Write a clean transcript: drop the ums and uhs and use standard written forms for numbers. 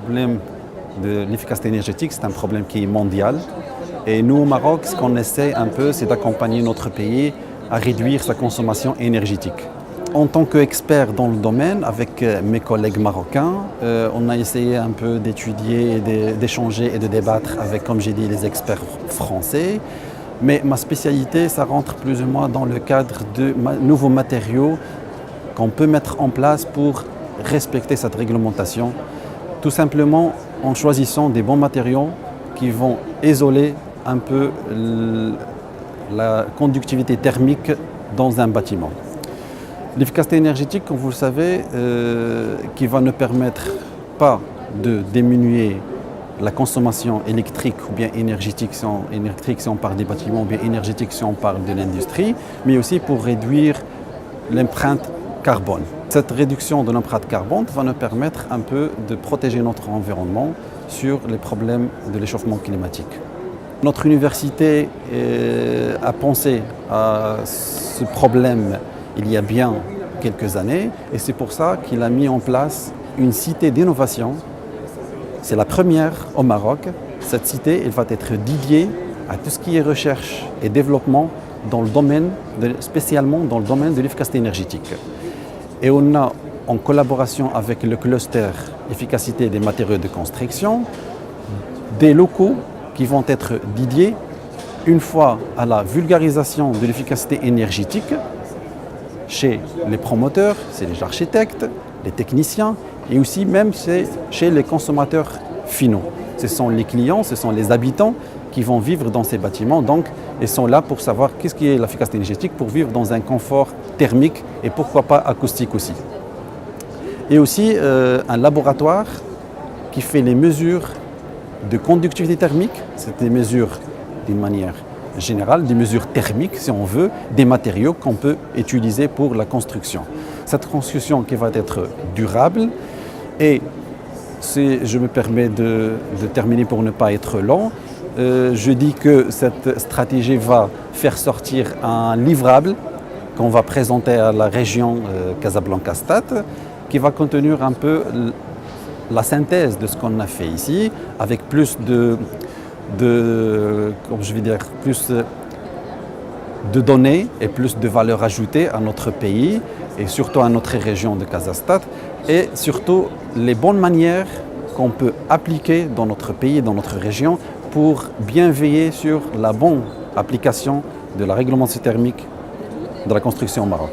problème de l'efficacité énergétique, c'est un problème qui est mondial. Et nous, au Maroc, ce qu'on essaie un peu, c'est d'accompagner notre pays à réduire sa consommation énergétique. En tant qu'expert dans le domaine, avec mes collègues marocains, on a essayé un peu d'étudier, d'échanger et de débattre avec, comme j'ai dit, les experts français. Mais ma spécialité, ça rentre plus ou moins dans le cadre de nouveaux matériaux qu'on peut mettre en place pour respecter cette réglementation, tout simplement en choisissant des bons matériaux qui vont isoler un peu la conductivité thermique dans un bâtiment. L'efficacité énergétique, comme vous le savez, qui va ne permettre pas de diminuer la consommation électrique ou bien énergétique si on parle des bâtiments ou bien énergétique si on parle de l'industrie, mais aussi pour réduire l'empreinte carbone. Cette réduction de l'empreinte carbone va nous permettre un peu de protéger notre environnement sur les problèmes de l'échauffement climatique. Notre université a pensé à ce problème il y a bien quelques années et c'est pour ça qu'il a mis en place une cité d'innovation. C'est la première au Maroc. Cette cité elle va être dédiée à tout ce qui est recherche et développement dans le domaine spécialement dans le domaine de l'efficacité énergétique. Et on a, en collaboration avec le cluster efficacité des matériaux de construction, des locaux qui vont être dédiés une fois à la vulgarisation de l'efficacité énergétique chez les promoteurs, c'est les architectes, les techniciens et aussi même chez les consommateurs finaux. Ce sont les clients, ce sont les habitants qui vont vivre dans ces bâtiments. Donc, ils sont là pour savoir qu'est-ce qui est l'efficacité énergétique pour vivre dans un confort thermique et pourquoi pas acoustique aussi. Et aussi un laboratoire qui fait les mesures de conductivité thermique, c'est des mesures d'une manière générale, des mesures thermiques si on veut, des matériaux qu'on peut utiliser pour la construction. Cette construction qui va être durable et si je me permets de terminer pour ne pas être long, je dis que cette stratégie va faire sortir un livrable qu'on va présenter à la région Casablanca-Stade qui va contenir un peu la synthèse de ce qu'on a fait ici avec plus comme je vais dire, plus de données et plus de valeur ajoutée à notre pays et surtout à notre région de Casa-Stade et surtout les bonnes manières qu'on peut appliquer dans notre pays, dans notre région pour bien veiller sur la bonne application de la réglementation thermique de la construction au Maroc.